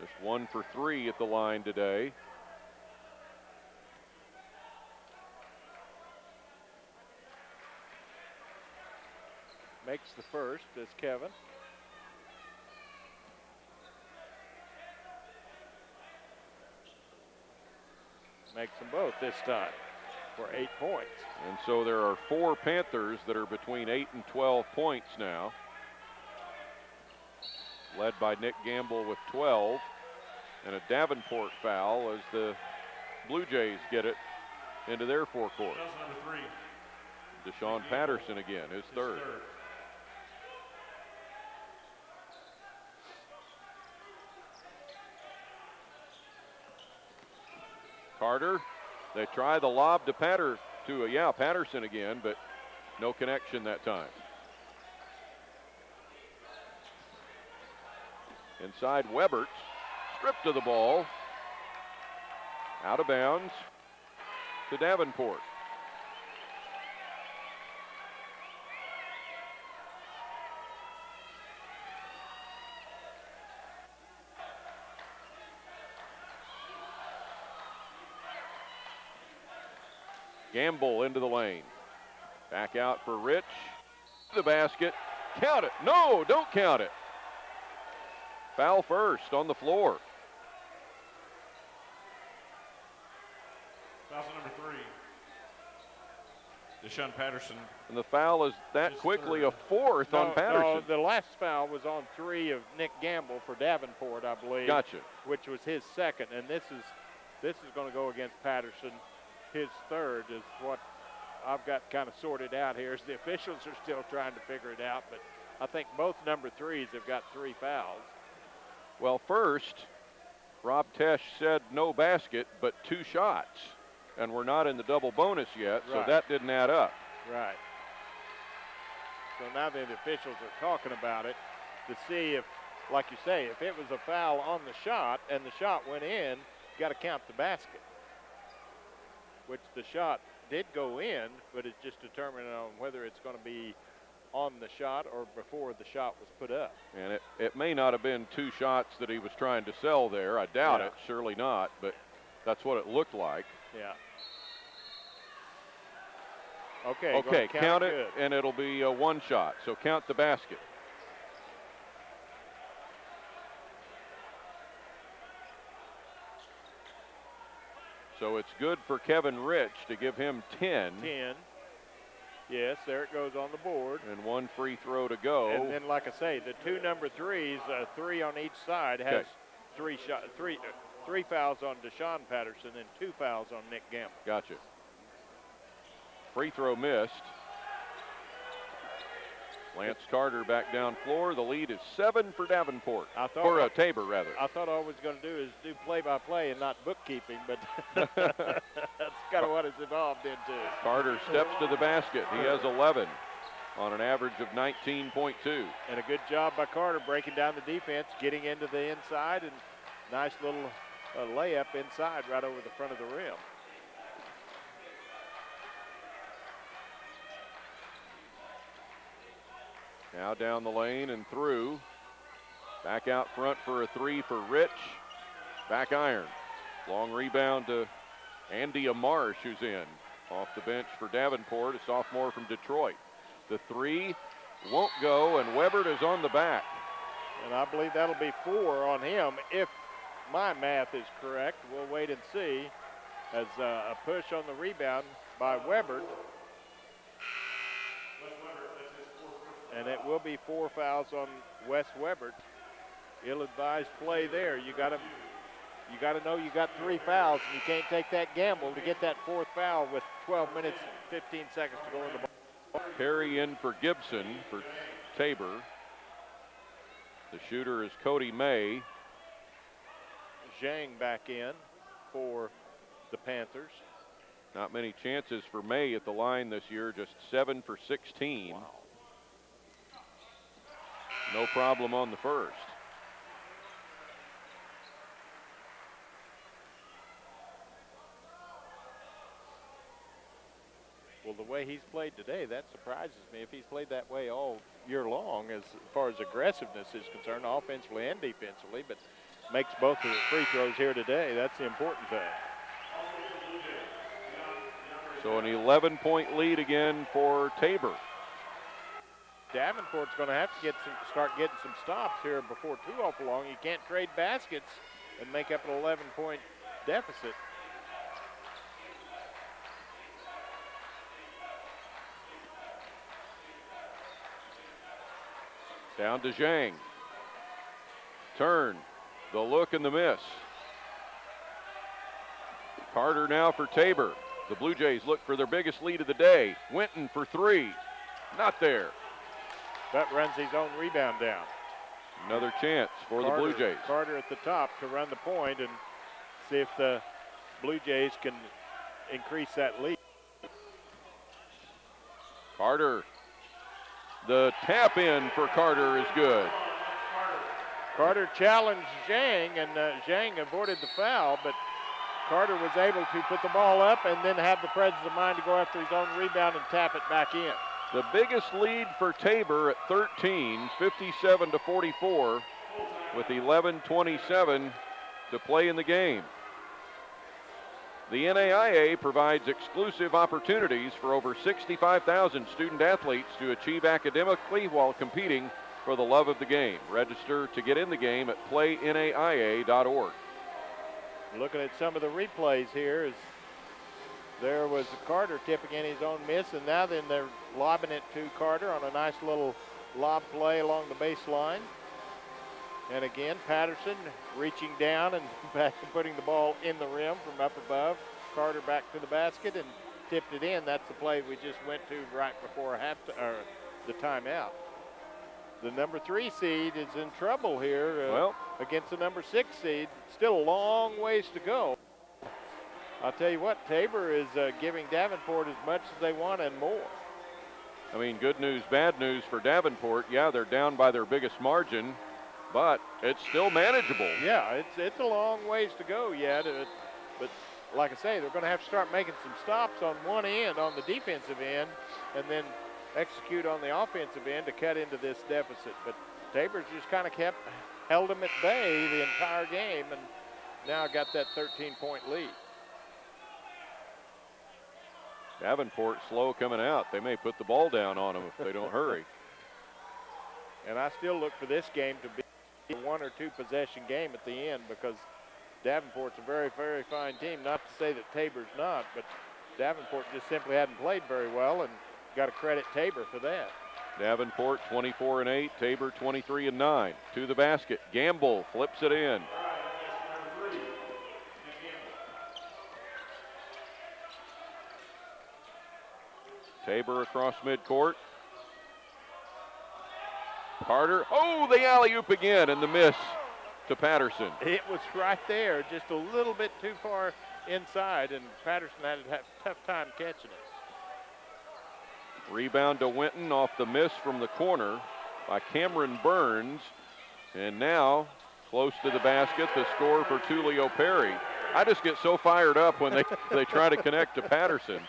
Just 1 for 3 at the line today. Makes the first is Kevin. Makes them both this time for 8 points. And so there are 4 Panthers that are between 8 and 12 points now. Led by Nick Gamble with 12. And a Davenport foul as the Blue Jays get it into their forecourt. Number 3. Deshaun Patterson again, his third. Carter, they try the lob to Patterson again, but no connection that time. Inside Webert, stripped of the ball, out of bounds to Davenport. Gamble into the lane. Back out for Rich. The basket. Count it. No, don't count it. Foul first on the floor. Foul number 3. Deshaun Patterson. And the foul is that quickly a fourth on Patterson. No, the last foul was on 3 of Nick Gamble for Davenport, I believe. Gotcha. Which was his second, and this is going to go against Patterson. His third is what I've got kind of sorted out here. The officials are still trying to figure it out, but I think both number 3s have got 3 fouls. Well, first, Rob Tesh said no basket, but 2 shots. And we're not in the double bonus yet, so that didn't add up. Right. So now the officials are talking about it to see if, like you say, if it was a foul on the shot and the shot went in, you got to count the basket. Which the shot did go in, but it's just determining on whether it's going to be on the shot or before the shot was put up. And it may not have been 2 shots that he was trying to sell there. I doubt it, surely not, but that's what it looked like. Yeah. Okay, okay, count it, and it'll be a 1 shot, so count the basket. So it's good for Kevin Rich to give him 10. 10. Yes, there it goes on the board. And 1 free throw to go. And then, like I say, the 2 number 3s, 3 on each side, has 3 fouls on Deshaun Patterson and 2 fouls on Nick Gamble. Gotcha. Free throw missed. Lance Carter back down floor. The lead is 7 for Davenport. Or Tabor, rather. I thought all I was going to do is do play-by-play and not bookkeeping, but that's kind of what it's evolved into. Carter steps to the basket. He has 11 on an average of 19.2. And a good job by Carter breaking down the defense, getting into the inside, and nice little layup inside right over the front of the rim. Now down the lane and through. Back out front for a 3 for Rich. Back iron. Long rebound to Andy Amarsh, who's in. Off the bench for Davenport, a sophomore from Detroit. The 3 won't go, and Webert is on the back. And I believe that'll be 4 on him, if my math is correct. We'll wait and see. As a push on the rebound by Webert. And it will be 4 fouls on Wes Webert. Ill-advised play there. You got to know you got 3 fouls, and you can't take that gamble to get that 4th foul with 12 minutes, 15 seconds to go in the ball. Perry in for Gibson for Tabor. The shooter is Cody May. Zhang back in for the Panthers. Not many chances for May at the line this year, just 7 for 16. Wow. No problem on the first. Well, the way he's played today, that surprises me. If he's played that way all year long, as far as aggressiveness is concerned, offensively and defensively, but makes both of the free throws here today. That's the important thing. So an 11-point lead again for Tabor. Davenport's going to have to start getting some stops here before too awful long. You can't trade baskets and make up an 11-point deficit. Down to Zhang. Turn, the look and the miss. Carter now for Tabor. The Blue Jays look for their biggest lead of the day. Winton for three. Not there. That runs his own rebound down. Another chance for the Blue Jays. Carter at the top to run the point and see if the Blue Jays can increase that lead. Carter. The tap in for Carter is good. Carter challenged Zhang, and Zhang avoided the foul, but Carter was able to put the ball up and then have the presence of mind to go after his own rebound and tap it back in. The biggest lead for Tabor at 13, 57-44, with 11:27 to play in the game. The NAIA provides exclusive opportunities for over 65,000 student athletes to achieve academically while competing for the love of the game. Register to get in the game at playnaia.org. Looking at some of the replays here, there was Carter tipping in his own miss, and now then they're lobbing it to Carter on a nice little lob play along the baseline. And again, Patterson reaching down and back and putting the ball in the rim from up above. Carter back to the basket and tipped it in. That's the play we just went to right before the timeout. The number 3 seed is in trouble here against the number 6 seed. Still a long ways to go. I'll tell you what, Tabor is giving Davenport as much as they want and more. I mean, good news, bad news for Davenport. Yeah, they're down by their biggest margin, but it's still manageable. Yeah, it's a long ways to go yet. But like I say, they're going to have to start making some stops on one end, on the defensive end, and then execute on the offensive end to cut into this deficit. But Tabor's just kind of held them at bay the entire game, and now got that 13-point lead. Davenport slow coming out. They may put the ball down on them if they don't hurry. And I still look for this game to be a 1 or 2 possession game at the end, because Davenport's a very, very fine team. Not to say that Tabor's not, but Davenport just simply hadn't played very well, and got to credit Tabor for that. Davenport 24-8, Tabor 23-9. To the basket, Gamble flips it in. Tabor across midcourt. Carter, oh, the alley-oop again, and the miss to Patterson. It was right there, just a little bit too far inside, and Patterson had a tough time catching it. Rebound to Winton off the miss from the corner by Cameron Burns. And now, close to the basket, the score for Tulio Perry. I just get so fired up when they try to connect to Patterson.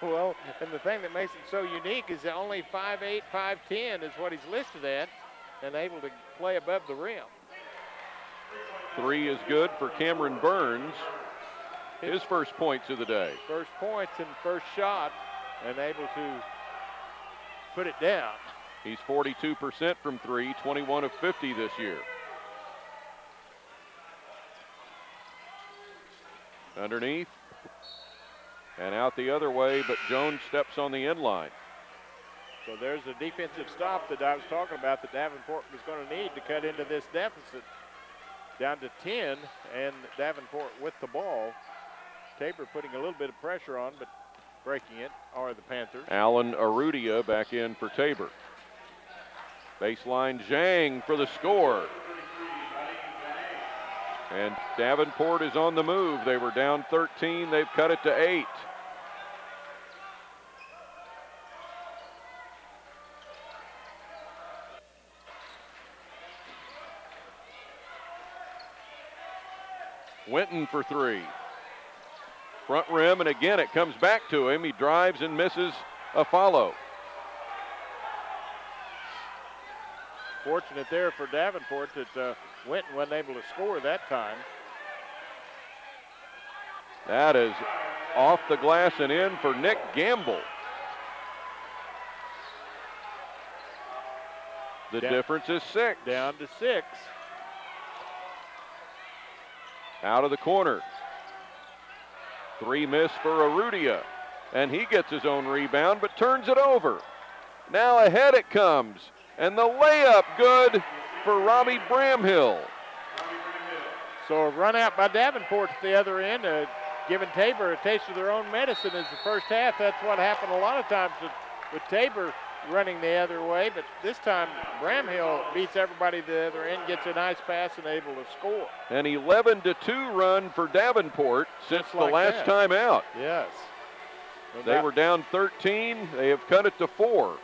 Well, and the thing that makes it so unique is that only 5'8", 5'10" is what he's listed at, and able to play above the rim. 3 is good for Cameron Burns. His first points of the day. First points and first shot, and able to put it down. He's 42% from 3, 21 of 50 this year. Underneath. And out the other way, but Jones steps on the end line. So there's a defensive stop that I was talking about that Davenport was going to need to cut into this deficit. Down to 10, and Davenport with the ball. Tabor putting a little bit of pressure on, but breaking it are the Panthers. Alan Arudia back in for Tabor. Baseline, Zhang for the score. And Davenport is on the move. They were down 13. They've cut it to 8. Winton for 3. Front rim, and again it comes back to him. He drives and misses a follow. Fortunate there for Davenport that Winton wasn't able to score that time. That is off the glass and in for Nick Gamble. The difference is 6. Down to 6. Out of the corner. 3 miss for Arudia. And he gets his own rebound but turns it over. Now ahead it comes. And the layup good for Robbie Bramhill. So a run out by Davenport at the other end, giving Tabor a taste of their own medicine as the first half. That's what happened a lot of times with Tabor running the other way, but this time Bramhill beats everybody at the other end, gets a nice pass and able to score. An 11-2 run for Davenport since the last time out. Yes. They were down 13. They have cut it to 4.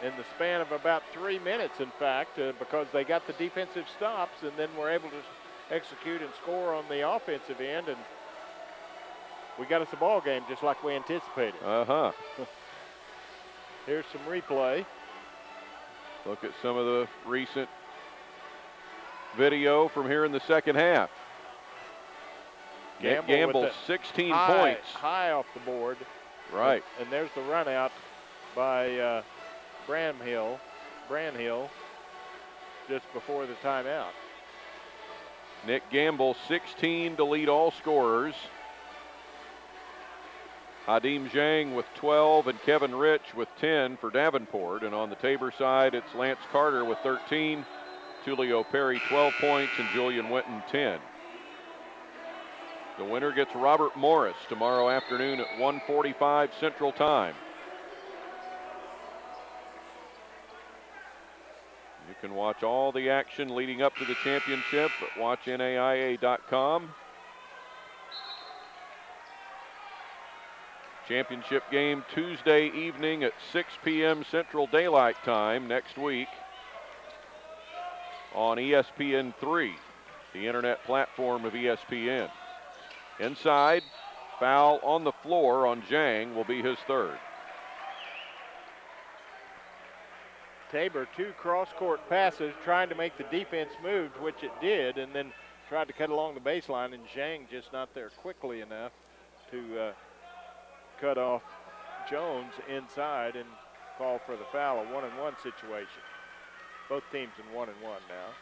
In the span of about 3 minutes, in fact, because they got the defensive stops and then were able to execute and score on the offensive end, and we got us a ball game just like we anticipated. Here's some replay. Look at some of the recent video from here in the second half. Gamble 16 points. High off the board. Right. And there's the run out by Bramhill just before the timeout. Nick Gamble 16 to lead all scorers. Hadim Zhang with 12 and Kevin Rich with 10 for Davenport. And on the Tabor side, it's Lance Carter with 13, Tulio Perry 12 points, and Julian Winton 10. The winner gets Robert Morris tomorrow afternoon at 1:45 Central Time. You can watch all the action leading up to the championship at watchnaia.com. Championship game Tuesday evening at 6 p.m. Central Daylight Time next week on ESPN3, the internet platform of ESPN. Inside, foul on the floor on Zhang will be his third. Tabor, 2 cross-court passes trying to make the defense move, which it did, and then tried to cut along the baseline, and Zhang just not there quickly enough to cut off Jones inside and call for the foul, a 1-and-1 situation. Both teams in 1-and-1 now.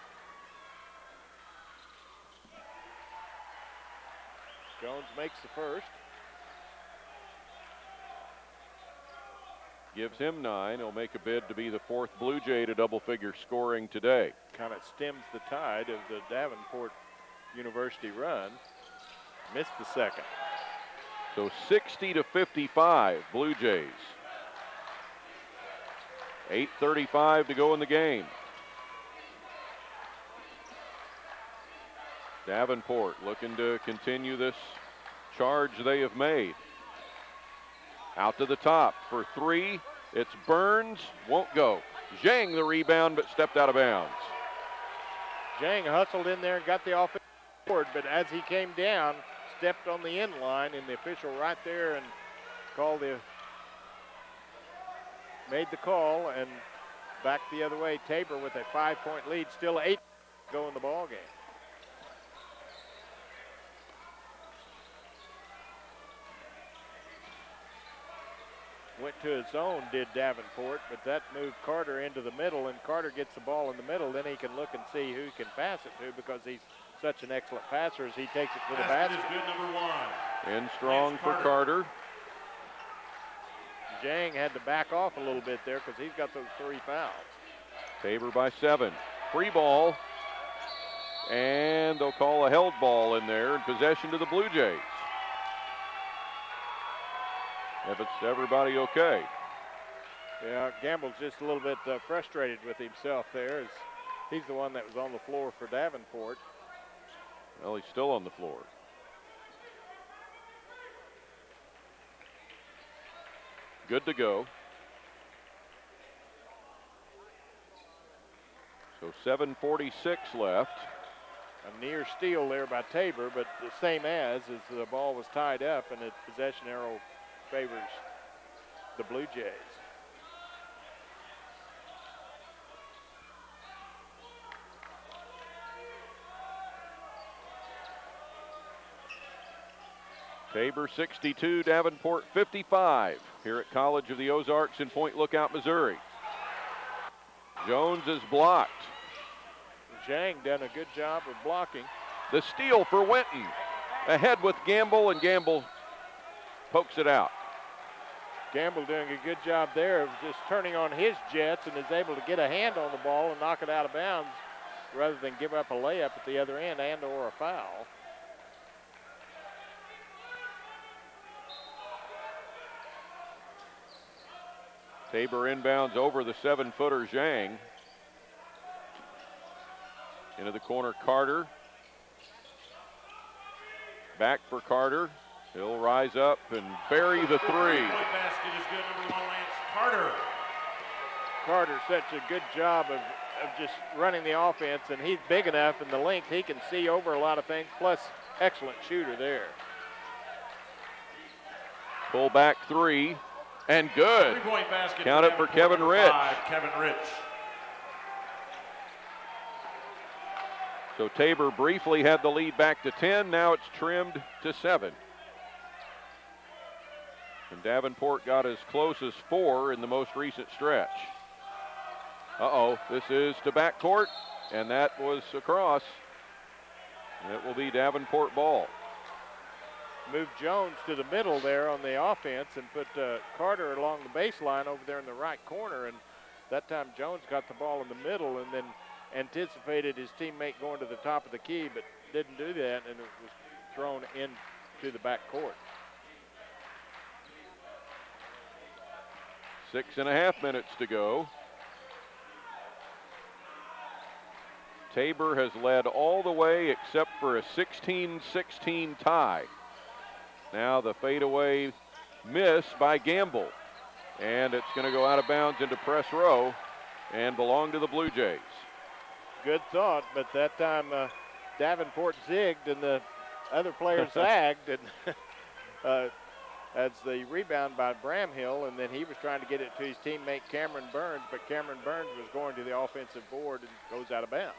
Jones makes the first. Gives him 9. He'll make a bid to be the 4th Blue Jay to double-figure scoring today. Kind of stems the tide of the Davenport University run. Missed the second. So 60-55 Blue Jays. 8:35 to go in the game. Davenport looking to continue this charge they have made. Out to the top for 3. It's Burns, won't go. Zhang the rebound, but stepped out of bounds. Zhang hustled in there and got the offensive board, but as he came down, stepped on the end line, and the official right there and made the call and back the other way. Tabor with a 5-point lead, still 8 to go in the ball game. Went to his zone, did Davenport, but that moved Carter into the middle, and Carter gets the ball in the middle. Then he can look and see who he can pass it to, because he's such an excellent passer as he takes it to the basket. Is good, number 1. In strong for Carter. Zhang had to back off a little bit there because he's got those 3 fouls. Tabor by 7. Free ball. And they'll call a held ball in there, in possession to the Blue Jays. If it's everybody okay. Yeah, Gamble's just a little bit frustrated with himself there, as he's the one that was on the floor for Davenport. Well, he's still on the floor. Good to go. So 7:46 left. A near steal there by Tabor, but the same as the ball was tied up, and the possession arrow favors the Blue Jays. Tabor 62, Davenport 55 here at College of the Ozarks in Point Lookout, Missouri. Jones is blocked. Zhang done a good job of blocking. The steal for Winton. Ahead with Gamble, and Gamble pokes it out. Gamble doing a good job there of just turning on his jets and is able to get a hand on the ball and knock it out of bounds rather than give up a layup at the other end and or a foul. Tabor inbounds over the 7-footer Zhang. Into the corner, Carter. Back for Carter. He'll rise up and bury the three. Basket is good, number 1, Lance Carter. Carter such a good job of just running the offense, and he's big enough in the length he can see over a lot of things, plus excellent shooter there. Pull back three, and good. 3-point basket. Count it for Kevin number Rich. 5, Kevin Rich. So Tabor briefly had the lead back to 10. Now it's trimmed to 7. And Davenport got as close as 4 in the most recent stretch. This is to backcourt, and that was across. And it will be Davenport ball. Move Jones to the middle there on the offense and put Carter along the baseline over there in the right corner. And that time Jones got the ball in the middle and then anticipated his teammate going to the top of the key, but didn't do that, and it was thrown into the backcourt. 6.5 minutes to go. Tabor has led all the way except for a 16-16 tie. Now the fadeaway miss by Gamble. And it's going to go out of bounds into press row and belong to the Blue Jays. Good thought, but that time Davenport zigged and the other player zagged. And that's the rebound by Bramhill, and then he was trying to get it to his teammate Cameron Burns, but Cameron Burns was going to the offensive board and goes out of bounds.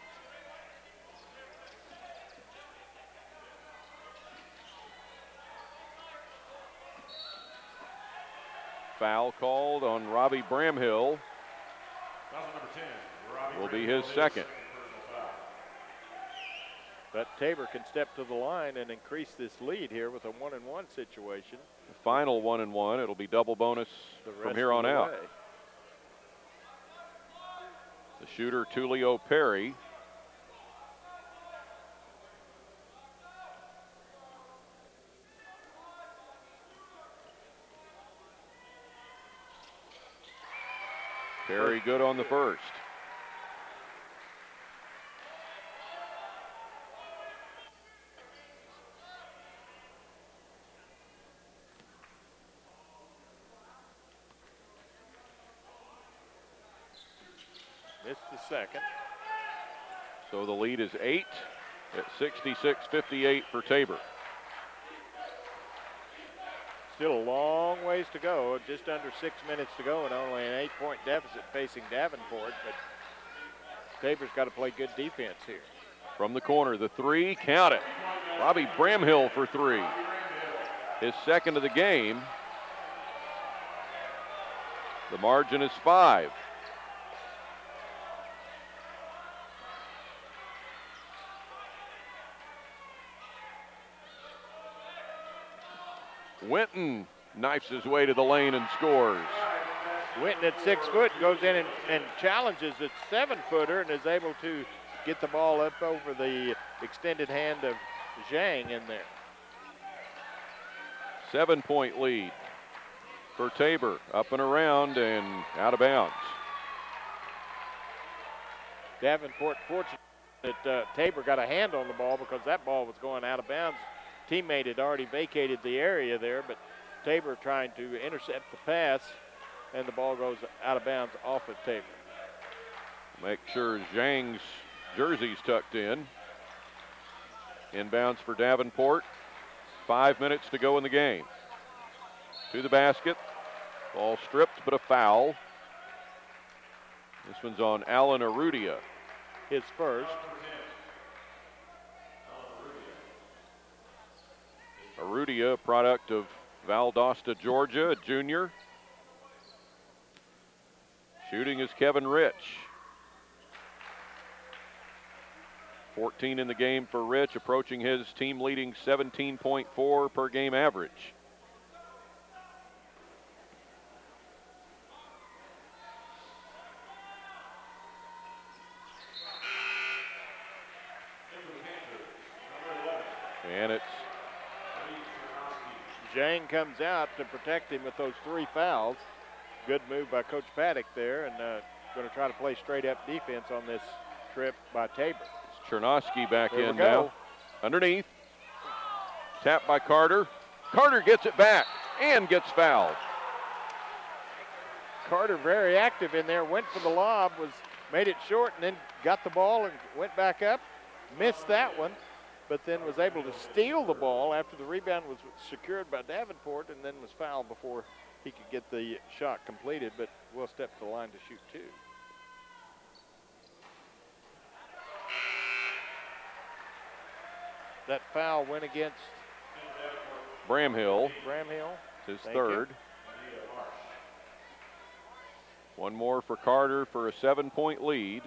Foul called on Robbie Bramhill. Foul number 10, Robbie will be Bramhill, his second. But Tabor can step to the line and increase this lead here with a 1-and-1 situation. The final 1-and-1. It'll be double bonus from here on out. The shooter, Tulio Perry. Perry good on the first. Missed the second. So the lead is 8 at 66-58 for Tabor. Still a long ways to go, just under 6 minutes to go and only an 8-point deficit facing Davenport, but Tabor's got to play good defense here. From the corner, the three, count it. Robbie Bramhill for 3. His second of the game. The margin is 5. Winton knifes his way to the lane and scores. Winton at 6 foot goes in and challenges the 7-footer and is able to get the ball up over the extended hand of Zhang in there. 7-point lead for Tabor. Up and around and out of bounds. Davenport fortunate that Tabor got a hand on the ball because that ball was going out of bounds. Teammate had already vacated the area there, but Tabor trying to intercept the pass, and the ball goes out of bounds off of Tabor. Make sure Zhang's jersey's tucked in. Inbounds for Davenport. 5 minutes to go in the game. To the basket. Ball stripped, but a foul. This one's on Alan Arudia. His first. Arudia, a product of Valdosta, Georgia, a junior. Shooting is Kevin Rich. 14 in the game for Rich, approaching his team leading 17.4 per game average. And it's Zhang comes out to protect him with those 3 fouls. Good move by Coach Paddock there, and going to try to play straight up defense on this trip by Tabor. It's Chernosky back There in we go. now. Underneath. Tap by Carter. Carter gets it back and gets fouled. Carter very active in there, went for the lob, made it short, and then got the ball and went back up. Missed that one, but then was able to steal the ball after the rebound was secured by Davenport, and then was fouled before he could get the shot completed, but will step to the line to shoot 2. That foul went against Bramhill, Bramhill. his Thank third. One more for Carter for a 7-point lead.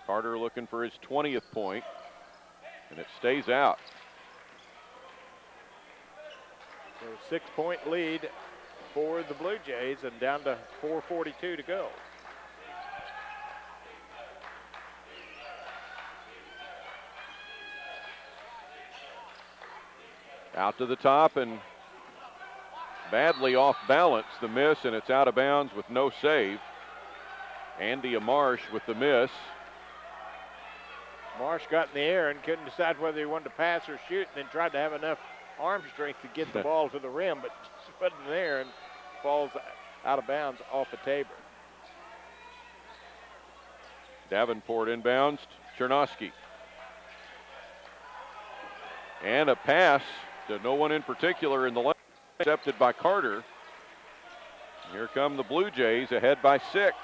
Carter looking for his 20th point, and it stays out. So 6-point lead for the Blue Jays, and down to 4:42 to go. Out to the top and badly off balance, the miss, and it's out of bounds with no save. Andy Marsh with the miss. Marsh got in the air and couldn't decide whether he wanted to pass or shoot, and then tried to have enough arm strength to get the ball to the rim, but just wasn't there and falls out of bounds off of Tabor. Davenport inbounds, Chernosky. And a pass to no one in particular in the lane, accepted by Carter. Here come the Blue Jays ahead by 6.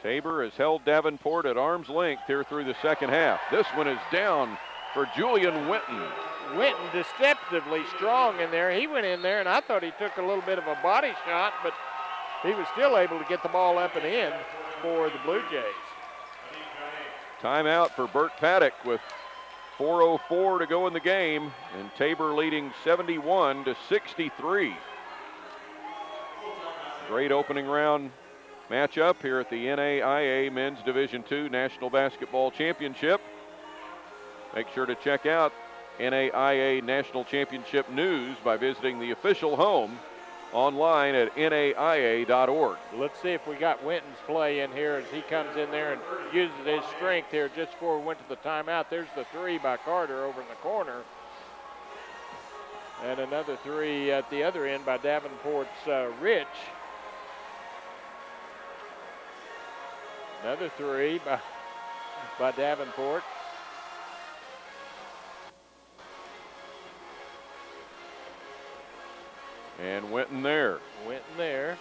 Tabor has held Davenport at arm's length here through the second half. This one is down for Julian Winton. Winton deceptively strong in there. He went in there, and I thought he took a little bit of a body shot, but he was still able to get the ball up and in for the Blue Jays. Timeout for Burt Paddock with 4:04 to go in the game, and Tabor leading 71-63. Great opening round matchup here at the NAIA Men's Division II National Basketball Championship. Make sure to check out NAIA National Championship news by visiting the official home online at naia.org. Let's see if we got Winton's play in here as he comes in there and uses his strength here just before we went to the timeout. There's the 3 by Carter over in the corner. And another 3 at the other end by Davenport's Rich. Another 3 by Davenport. And Winton there. Winton there.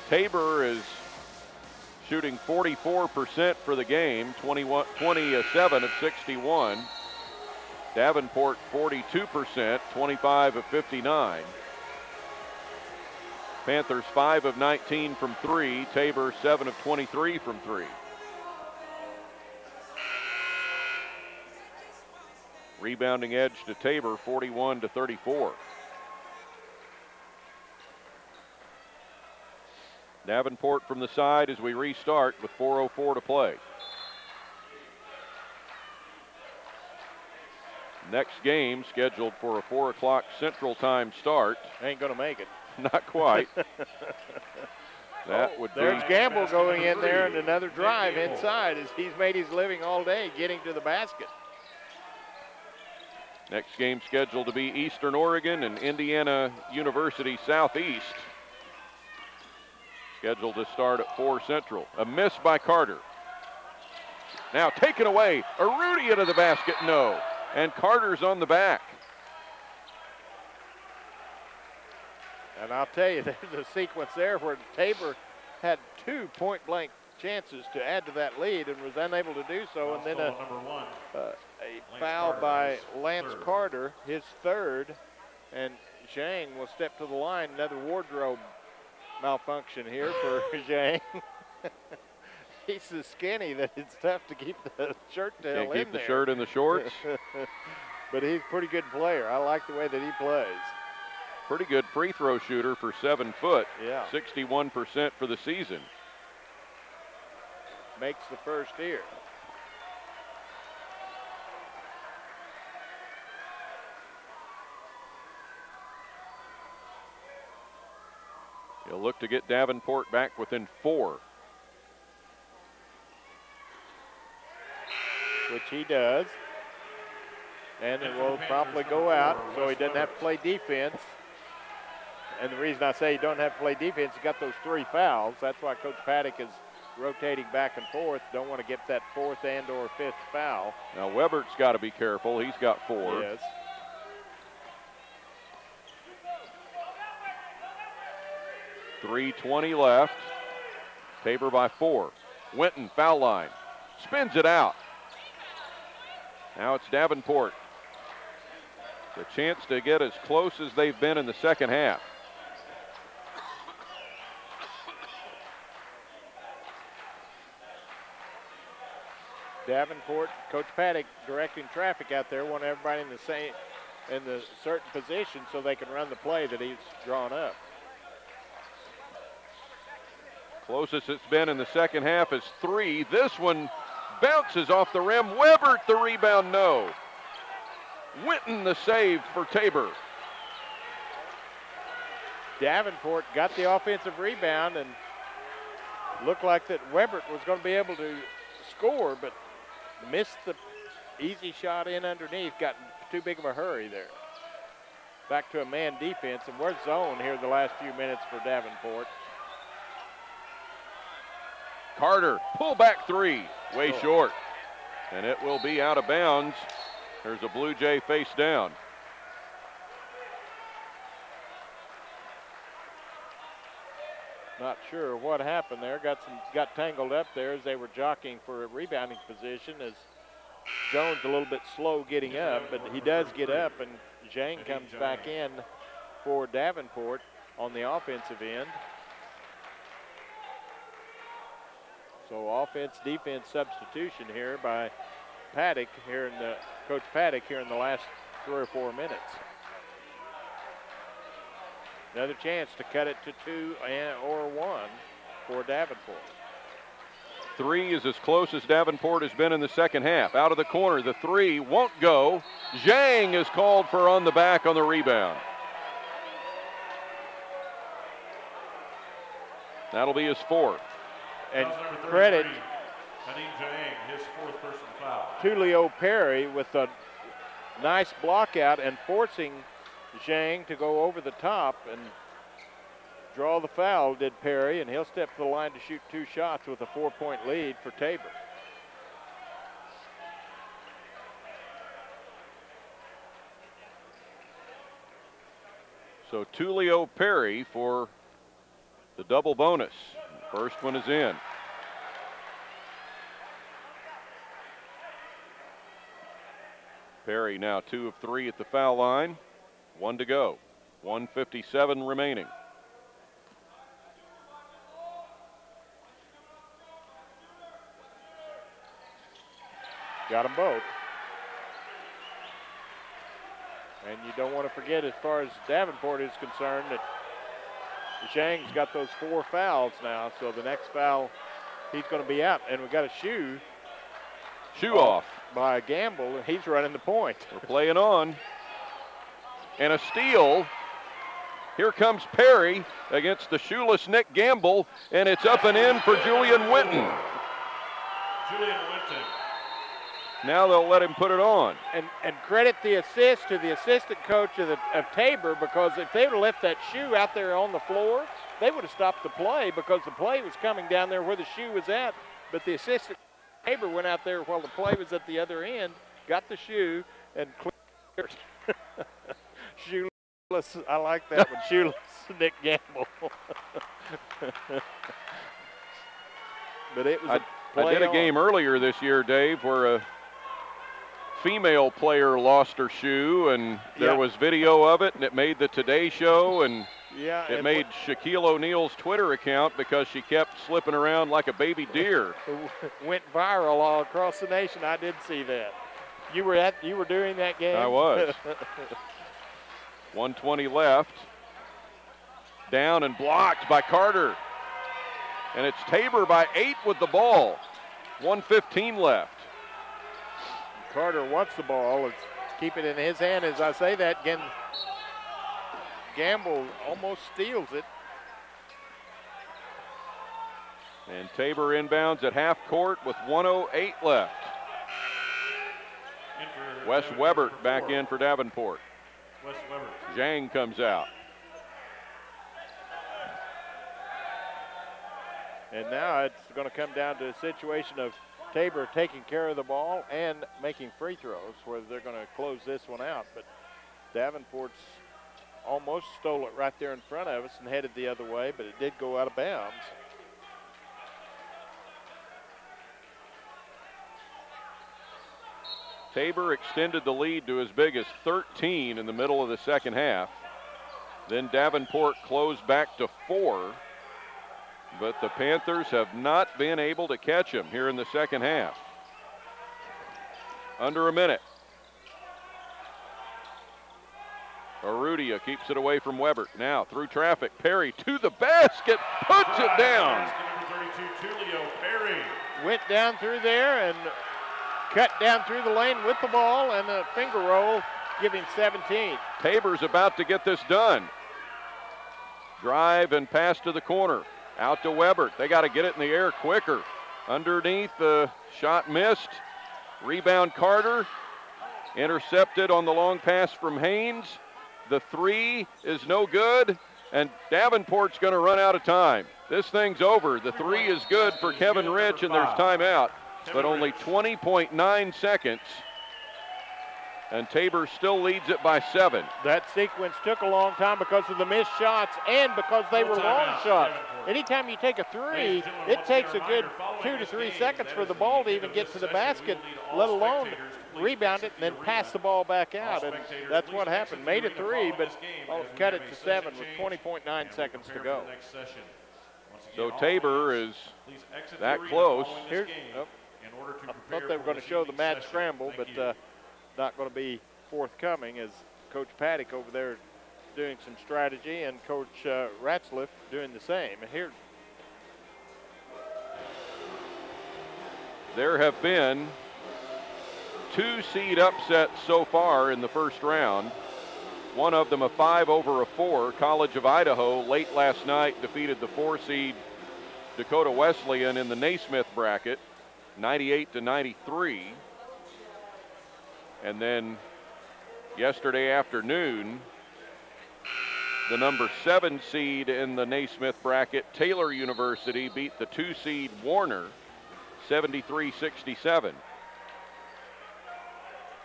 Tabor is shooting 44% for the game, 27 of 61. Davenport 42%, 25 of 59. Panthers 5 of 19 from 3. Tabor 7 of 23 from 3. Rebounding edge to Tabor, 41-34. Davenport from the side as we restart with 4:04 to play. Next game scheduled for a 4 o'clock Central Time start. Ain't gonna make it. Not quite. That would There's be Gamble going in there, and another drive inside as he's made his living all day getting to the basket. next game scheduled to be Eastern Oregon and Indiana University Southeast. Scheduled to start at 4 Central. A miss by Carter. Now taken away. Arudia to the basket, no. And Carter's on the back. And I'll tell you, there's a sequence there where Tabor had 2 point-blank chances to add to that lead and was unable to do so. And then a foul Carter, by his Lance third. Carter, his third. And Zhang will step to the line. Another wardrobe malfunction here for Zhang. He's so skinny that it's tough to keep the shirt tail in there. Can't keep the shirt in the shorts. But he's a pretty good player. I like the way that he plays. Pretty good free throw shooter for 7 foot. Yeah. 61% for the season. Makes the first here. He'll look to get Davenport back within 4. Which he does. And it will probably go out, so he doesn't have to play defense. And the reason I say he don't have to play defense, he got those 3 fouls. That's why Coach Paddock is rotating back and forth. Don't want to get that 4th and or 5th foul. Now Webert's got to be careful. He's got 4. Yes. .320 left. Tabor by 4. Winton, foul line. Spins it out. Now it's Davenport. The chance to get as close as they've been in the second half. Davenport, Coach Paddock directing traffic out there, want everybody in the certain position so they can run the play that he's drawn up. Closest it's been in the second half is 3. This one bounces off the rim. Webert the rebound, no. Winton the save for Tabor. Davenport got the offensive rebound and looked like that Webert was going to be able to score, but missed the easy shot in underneath, got too big of a hurry there. Back to a man defense, and we're zone here the last few minutes for Davenport. Carter, pull back 3, way short. And it will be out of bounds. There's a Blue Jay face down. Not sure what happened there. Got tangled up there as they were jockeying for a rebounding position as Jones a little bit slow getting up, but he does get up, and Zhang comes back in for Davenport on the offensive end. So offense, defense substitution here by Paddock here in the Coach Paddock here in the last 3 or 4 minutes. Another chance to cut it to 2 or 1 for Davenport. 3 is as close as Davenport has been in the second half. Out of the corner, the 3 won't go. Zhang is called for on the back on the rebound. That'll be his 4th. And credit Zhang, his 4th personal foul. Tulio Perry with a nice block out and forcing Zhang to go over the top and draw the foul, did Perry, and he'll step to the line to shoot 2 shots with a 4-point lead for Tabor. So Tulio Perry for the double bonus. First one is in. Perry now 2 of 3 at the foul line. 1 to go. 1:57 remaining. Got them both. And you don't want to forget, as far as Davenport is concerned, that Zhang's got those 4 fouls now, so the next foul, he's going to be out. And we got a shoe off by Gamble, and he's running the point. We're playing on. And a steal. Here comes Perry against the shoeless Nick Gamble, and it's up and in for Julian Winton. Julian Winton. Now they'll let him put it on. And credit the assist to the assistant coach of Tabor, because if they would have left that shoe out there on the floor, they would have stopped the play, because the play was coming down there where the shoe was at. But the assistant Tabor went out there while the play was at the other end, got the shoe, and cleared. Shoeless, I like that one. Shoeless Nick Gamble. But it was I did a game earlier this year, Dave, where a female player lost her shoe, and there was video of it, and it made the Today Show, and it made Shaquille O'Neal's Twitter account because she kept slipping around like a baby deer. Went viral all across the nation. I did see that. You were doing that game? I was. 1:20 left. Down and blocked by Carter. And it's Tabor by 8 with the ball. 1:15 left. Carter wants the ball. Let's keep it in his hand. As I say that, again, Gamble almost steals it. And Tabor inbounds at half court with 1:08 left. Wes Webert back in for Davenport. Wes Webert. Zhang comes out. And now it's going to come down to a situation of Tabor taking care of the ball and making free throws, where they're going to close this one out. But Davenport's almost stole it right there in front of us and headed the other way, but it did go out of bounds. Tabor extended the lead to as big as 13 in the middle of the second half. Then Davenport closed back to 4. But the Panthers have not been able to catch him here in the second half. Under a minute. Arudia keeps it away from Webert. Now through traffic. Perry to the basket. Puts it down. Number 32, Tulio Perry. Went down through there and cut down through the lane with the ball, and a finger roll, giving 17. Tabor's about to get this done. Drive and pass to the corner. Out to Webert. They got to get it in the air quicker. Underneath, the shot missed. Rebound Carter. Intercepted on the long pass from Haynes. The 3 is no good, and Davenport's going to run out of time. This thing's over. The 3 is good for Kevin Rich, and there's timeout. But only 20.9 seconds. And Tabor still leads it by 7. That sequence took a long time because of the missed shots and because they were long shots. Anytime you take a 3, it takes a good 2 to 3 seconds for the ball to even get to the basket, let alone rebound it and then pass the ball back out. And that's what happened. Made a 3, but cut it to 7 with 20.9 seconds to go. So Tabor is that close. I thought they were going to show the mad scramble, but not going to be forthcoming, as Coach Paddock over there doing some strategy and Coach Ratzliff doing the same. And here, there have been 2 seed upsets so far in the first round. One of them a 5 over a 4. College of Idaho late last night defeated the 4 seed Dakota Wesleyan in the Naismith bracket, 98-93. And then yesterday afternoon, the number 7 seed in the Naismith bracket, Taylor University, beat the 2 seed Warner 73-67.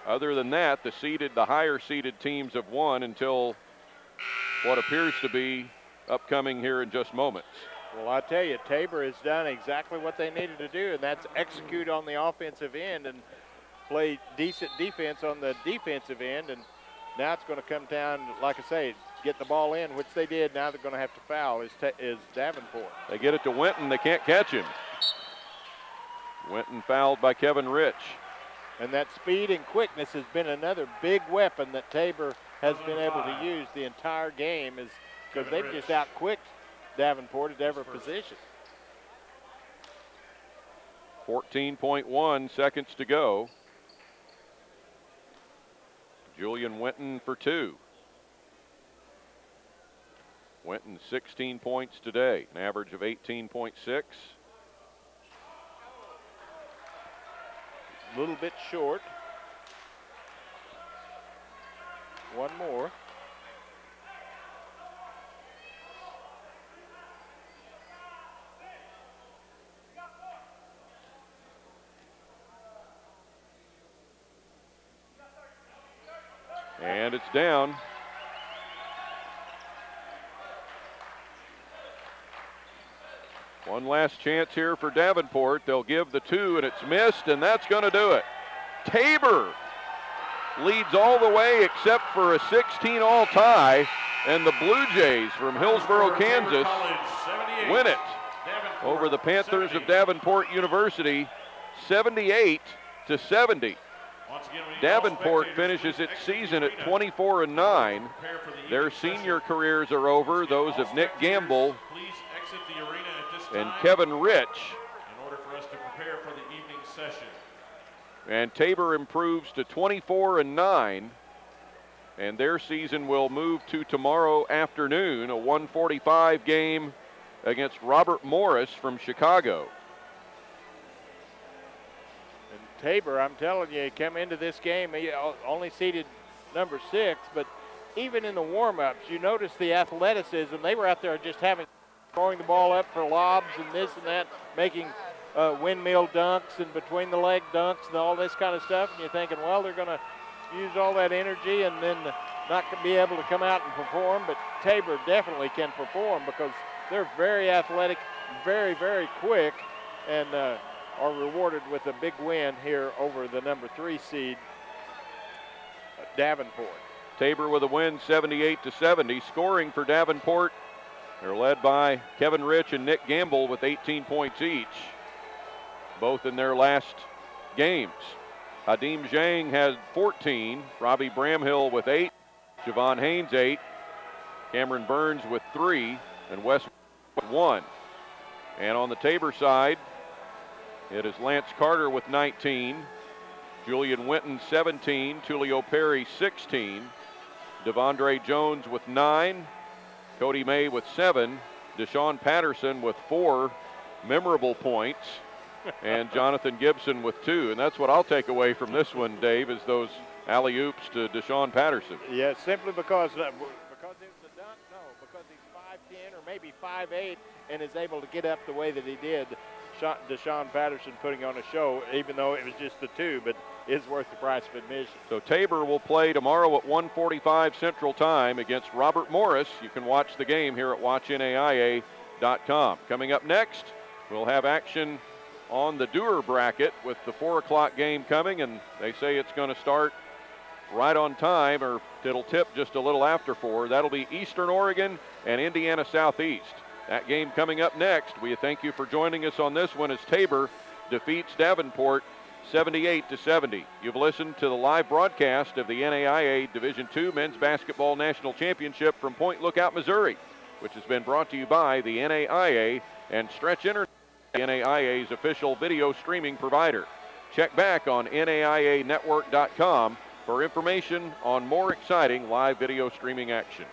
Other than that, the higher seeded teams have won until what appears to be upcoming here in just moments. Well, I tell you, Tabor has done exactly what they needed to do, and that's execute on the offensive end and play decent defense on the defensive end. And now it's going to come down, like I say, get the ball in, which they did. Now they're going to have to foul is Davenport. They get it to Winton. They can't catch him. Winton fouled by Kevin Rich. And that speed and quickness has been another big weapon that Tabor has been able to use the entire game, is because they've just out-quicked Davenport at every position. 14.1 seconds to go. Julian Winton for 2. Winton 16 points today, an average of 18.6. A little bit short. One more. And it's down. One last chance here for Davenport. They'll give the 2, and it's missed, and that's going to do it. Tabor leads all the way except for a 16-all tie, and the Blue Jays from Hillsboro, Kansas win it over the Panthers of Davenport University, 78-70. Davenport finishes its season at 24-9. Their senior careers are over, those of Nick Gamble and Kevin Rich. In order for us to prepare for the evening session. And Tabor improves to 24-9, and their season will move to tomorrow afternoon, a 1:45 game against Robert Morris from Chicago. And Tabor, I'm telling you, come into this game, he only seeded number 6, but even in the warm-ups, you notice the athleticism. They were out there just throwing the ball up for lobs and this and that, making windmill dunks and between the leg dunks and all this kind of stuff. And you're thinking, well, they're going to use all that energy and then not be able to come out and perform. But Tabor definitely can perform because they're very athletic, very, very quick, and are rewarded with a big win here over the number 3 seed, Davenport. Tabor with a win, 78-70. Scoring for Davenport, they're led by Kevin Rich and Nick Gamble with 18 points each, both in their last games. Hadim Zhang has 14, Robbie Bramhill with 8, Javon Haynes 8, Cameron Burns with 3, and Wes with 1. And on the Tabor side, it is Lance Carter with 19, Julian Winton 17, Tulio Perry 16, Devondre Jones with 9, Cody May with 7, Deshaun Patterson with 4 memorable points, and Jonathan Gibson with 2. And that's what I'll take away from this one, Dave, is those alley-oops to Deshaun Patterson. Yeah, simply because it was a dunk? No, because he's 5'10" or maybe 5'8" and is able to get up the way that he did. Deshaun Patterson putting on a show, even though it was just the 2, but it's worth the price of admission. So Tabor will play tomorrow at 1:45 Central Time against Robert Morris. You can watch the game here at watchnaia.com. Coming up next, we'll have action on the Dewar bracket with the 4 o'clock game coming, and they say it's going to start right on time, or it'll tip just a little after 4. That'll be Eastern Oregon and Indiana Southeast. That game coming up next. We thank you for joining us on this one as Tabor defeats Davenport 78-70. You've listened to the live broadcast of the NAIA Division II Men's Basketball National Championship from Point Lookout, Missouri, which has been brought to you by the NAIA and Stretch Internet, NAIA's official video streaming provider. Check back on NAIAnetwork.com for information on more exciting live video streaming action.